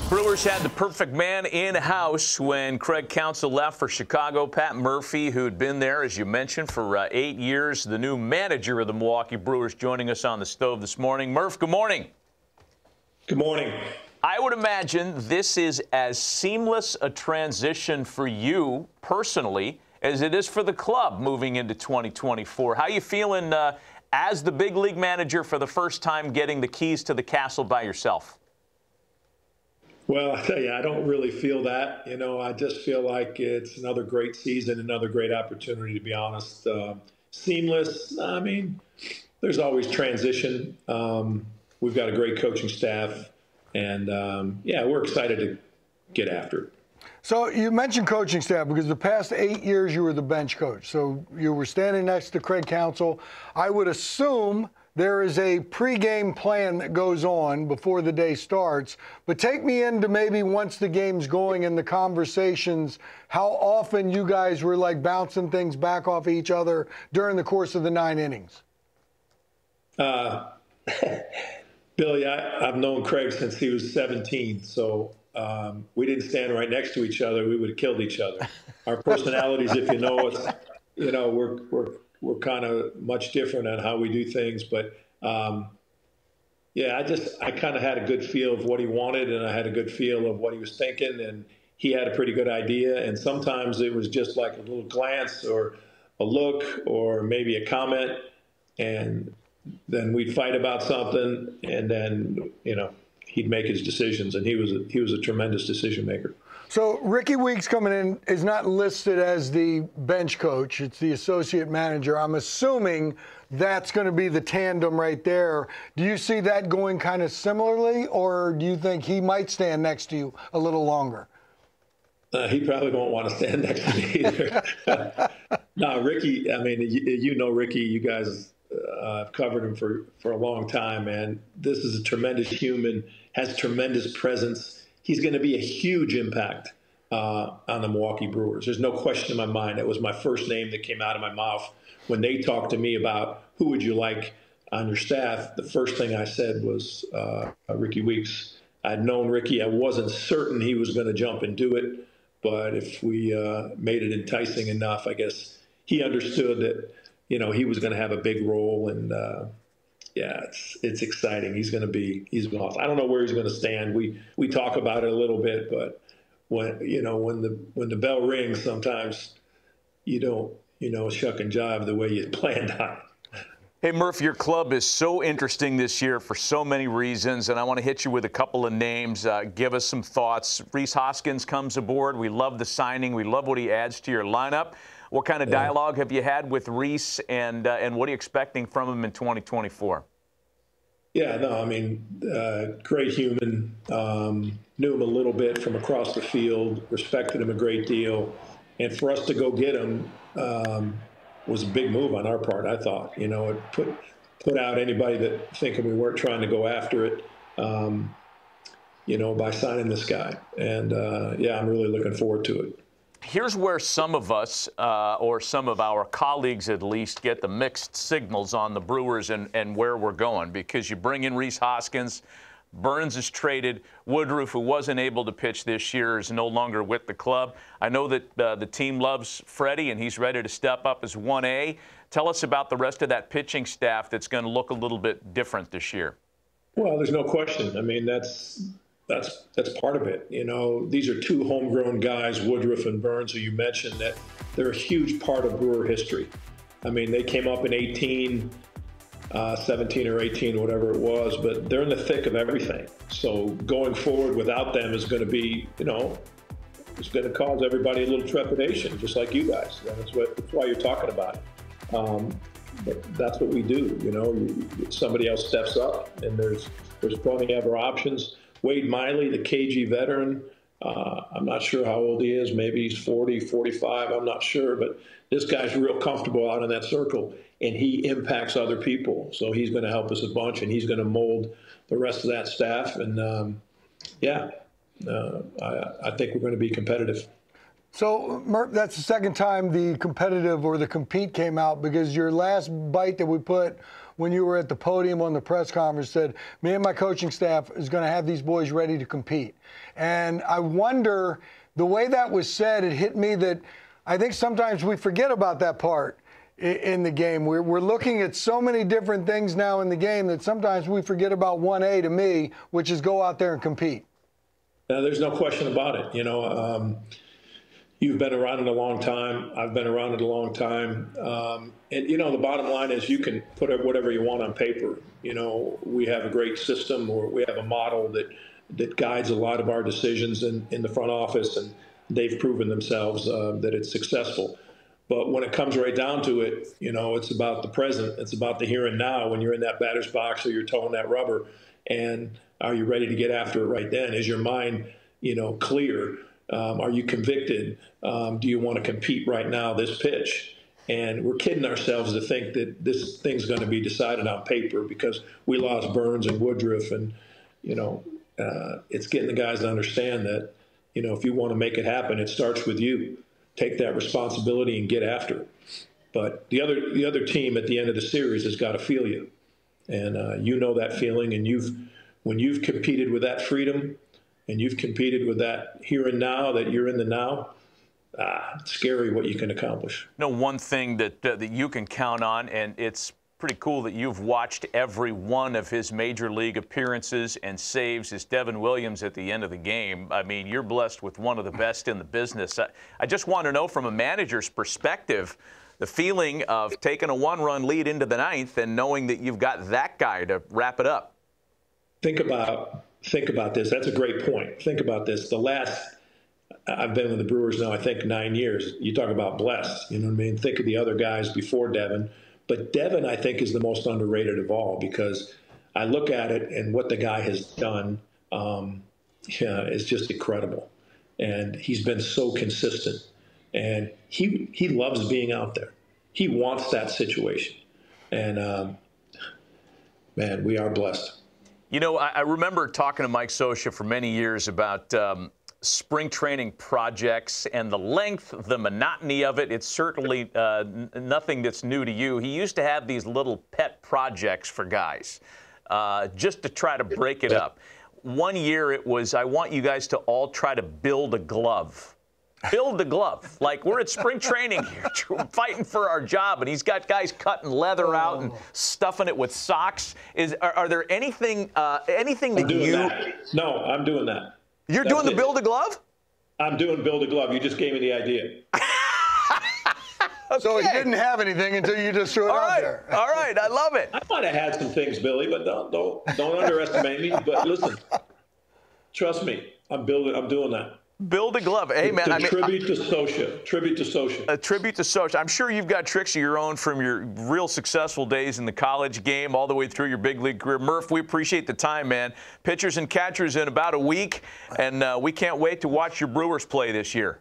Brewers had the perfect man in-house when Craig Counsell left for Chicago. Pat Murphy, who'd been there, as you mentioned, for 8 years, the new manager of the Milwaukee Brewers, joining us on the stove this morning. Murph, good morning. Good morning. I would imagine this is as seamless a transition for you personally as it is for the club moving into 2024. How are you feeling as the big league manager for the first time getting the keys to the castle by yourself? Well, I tell you, I don't really feel that. I just feel like it's another great season, another great opportunity, to be honest. Seamless. I mean, there's always transition. We've got a great coaching staff, and we're excited to get after it. So you mentioned coaching staff because the past 8 years you were the bench coach. So you were standing next to Craig Counsell. I would assume there is a pregame plan that goes on before the day starts. But take me into maybe once the game's going and the conversations, how often you guys were like bouncing things back off each other during the course of the 9 innings. Billy, I've known Craig since he was 17, so we didn't stand right next to each other. We would have killed each other. Our personalities, if you know us, we're kind of much different on how we do things. But, I kind of had a good feel of what he wanted, and I had a good feel of what he was thinking, and he had a pretty good idea. And sometimes it was just like a little glance or a look or maybe a comment, and then we'd fight about something, and then, he'd make his decisions, and he was a tremendous decision maker. So Ricky Weeks coming in is not listed as the bench coach. It's the associate manager. I'm assuming that's going to be the tandem right there. Do you see that going kind of similarly, or do you think he might stand next to you a little longer? He probably won't want to stand next to me either. No, Ricky, I mean, Ricky, you guys have covered him for a long time, man. This is a tremendous human, has tremendous presence. He's going to be a huge impact on the Milwaukee Brewers. There's no question in my mind. That was my first name that came out of my mouth when they talked to me about who would you like on your staff. The first thing I said was Ricky Weeks. I'd known Ricky. I wasn't certain he was going to jump and do it, but if we made it enticing enough, I guess he understood that he was going to have a big role, and it's exciting. He's awesome. I don't know where he's going to stand. We talk about it a little bit, but when the bell rings, sometimes you don't shuck and jive the way you planned on. Hey, Murph, your club is so interesting this year for so many reasons, and I want to hit you with a couple of names. Give us some thoughts. Rhys Hoskins comes aboard. We love the signing. We love what he adds to your lineup. What kind of dialogue have you had with Rhys, and what are you expecting from him in 2024? Yeah, no, I mean, great human. Knew him a little bit from across the field, respected him a great deal. And for us to go get him was a big move on our part, I thought. It put out anybody that thinking we weren't trying to go after it, by signing this guy. And, I'm really looking forward to it. Here's where some of us, or some of our colleagues at least, get the mixed signals on the Brewers and where we're going, because you bring in Rhys Hoskins, Burns is traded, Woodruff, who wasn't able to pitch this year, is no longer with the club. I know that the team loves Freddie, and he's ready to step up as 1A. Tell us about the rest of that pitching staff that's going to look a little bit different this year. Well, there's no question. I mean, that's part of it. These are two homegrown guys, Woodruff and Burns, who you mentioned, that they're a huge part of Brewer history. I mean, they came up in 17 or 18, whatever it was, but they're in the thick of everything. So going forward without them is going to be, it's going to cause everybody a little trepidation, just like you guys. And that's why you're talking about it. But that's what we do. Somebody else steps up, and there's plenty of other options. Wade Miley, the KG veteran, I'm not sure how old he is. Maybe he's 40, 45, I'm not sure. But this guy's real comfortable out in that circle, and he impacts other people. So he's going to help us a bunch, and he's going to mold the rest of that staff. And, I think we're going to be competitive. So, Murph, that's the second time the competitive or the compete came out, because your last bite that we put when you were at the podium on the press conference said, me and my coaching staff is going to have these boys ready to compete. And I wonder, the way that was said, it hit me that I think sometimes we forget about that part in the game. We're looking at so many different things now in the game that sometimes we forget about 1A to me, which is go out there and compete. There's no question about it. You've been around it a long time. I've been around it a long time. And the bottom line is you can put whatever you want on paper. We have a great system, or we have a model that guides a lot of our decisions in the front office, and they've proven themselves that it's successful. But when it comes right down to it, it's about the present. It's about the here and now when you're in that batter's box or you're towing that rubber. And are you ready to get after it right then? Is your mind, clear? Are you convicted? Do you want to compete right now, this pitch? And we're kidding ourselves to think that this thing's going to be decided on paper, because we lost Burns and Woodruff. And, it's getting the guys to understand that, if you want to make it happen, it starts with you. Take that responsibility and get after it. But the other team at the end of the series has got to feel you. And that feeling. And when you've competed with that freedom, and you've competed with that here and now, that you're in the now, it's scary what you can accomplish. One thing that you can count on, and it's pretty cool that you've watched every one of his major league appearances and saves, is Devin Williams at the end of the game. I mean, you're blessed with one of the best in the business. I just want to know, from a manager's perspective, the feeling of taking a one-run lead into the ninth and knowing that you've got that guy to wrap it up. Think about this. That's a great point. Think about this. I've been with the Brewers now, I think, 9 years. You talk about blessed, you know what I mean? Think of the other guys before Devin. But Devin, I think, is the most underrated of all, because I look at it and what the guy has done is just incredible. And he's been so consistent. And he loves being out there. He wants that situation. And, man, we are blessed. I remember talking to Mike Scioscia for many years about spring training projects and the length, the monotony of it. It's certainly nothing that's new to you. He used to have these little pet projects for guys just to try to break it up. One year it was, I want you guys to all try to build a glove. Build the glove. Like, we're at spring training here, fighting for our job, and he's got guys cutting leather out and stuffing it with socks. Are there anything that No, I'm doing that. You're doing the build a glove? I'm doing build a glove. You just gave me the idea. Okay. So he didn't have anything until you just threw it out there. All right, I love it. I might have had some things, Billy, but don't underestimate me. But listen, trust me, I'm doing that. Build a glove. Hey, man. Tribute to Scioscia. Tribute to Scioscia. A tribute to Scioscia. I'm sure you've got tricks of your own from your real successful days in the college game all the way through your big league career. Murph, we appreciate the time, man. Pitchers and catchers in about a week, and we can't wait to watch your Brewers play this year.